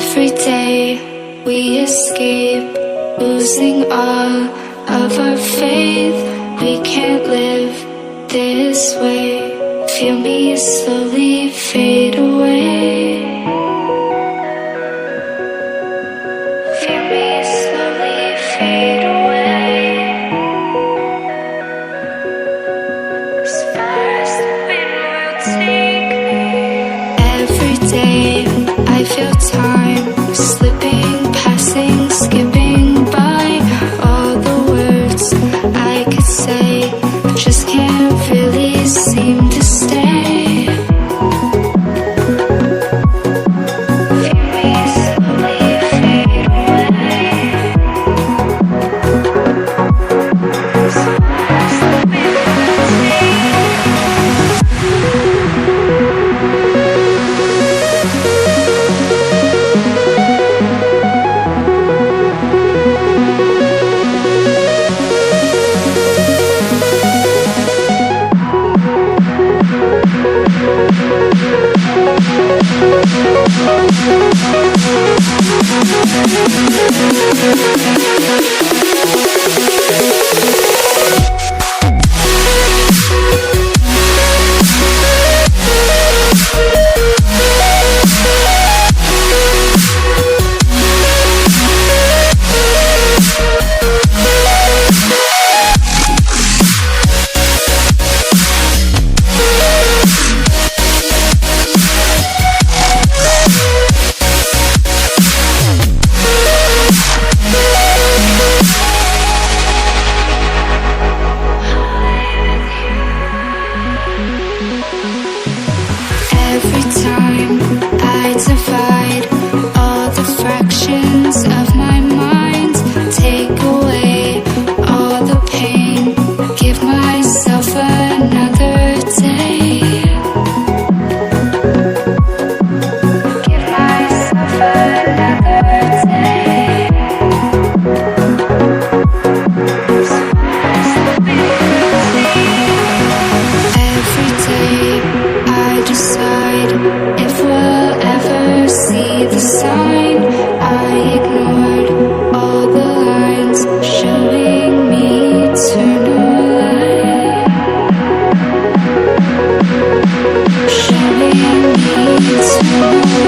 Every day we escape, losing all of our faith. We can't live this way. Feel me slowly fade away. Feel me slowly fade away. As far as the wind will take me. Every day I feel time slipping, passing, skipping by. All the words I could say just can't really seem to stay. Feel me slowly fade away. As far as the wind will take me. Every time I divide all the fractions of my mind, take away all the pain, give myself another day. Give myself another day. As far as the wind will take. Every day I decide if we'll ever see the sign. I ignored all the lines showing me eternal light. Showing me eternal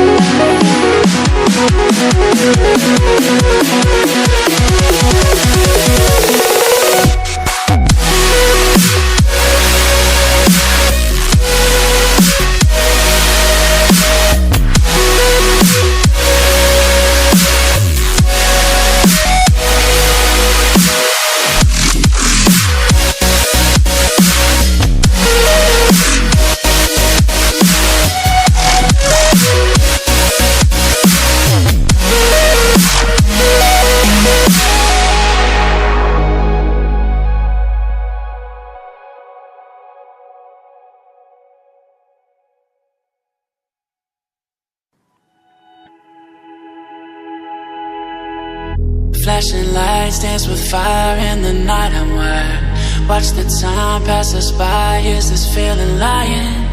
Flashing lights dance with fire in the night. I'm wired. Watch the time pass us by. Is this feeling lying?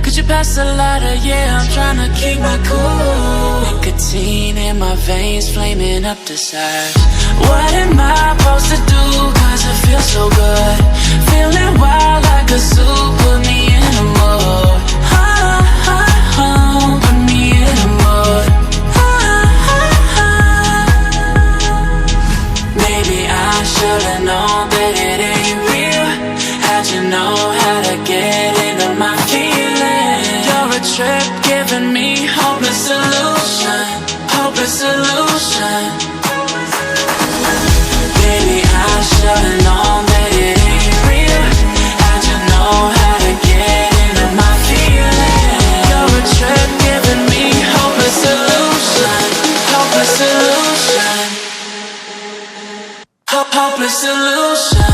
Could you pass the lighter? Yeah, I'm trying to keep my cool. Nicotine in my veins, flaming up desires. What am I supposed to do? Cause it feels so good. Feeling wild like a zoo. Put me in a mood. Put me in a mood. I should've known that it ain't real. How'd you know how to get into my feelings? You're a trip giving me hopeless solution. Hopeless solution. Baby, I should've known that it ain't real. How'd you know how to get into my feelings? You're a trip giving me hopeless solution. Hopeless solution. Hopeless solution.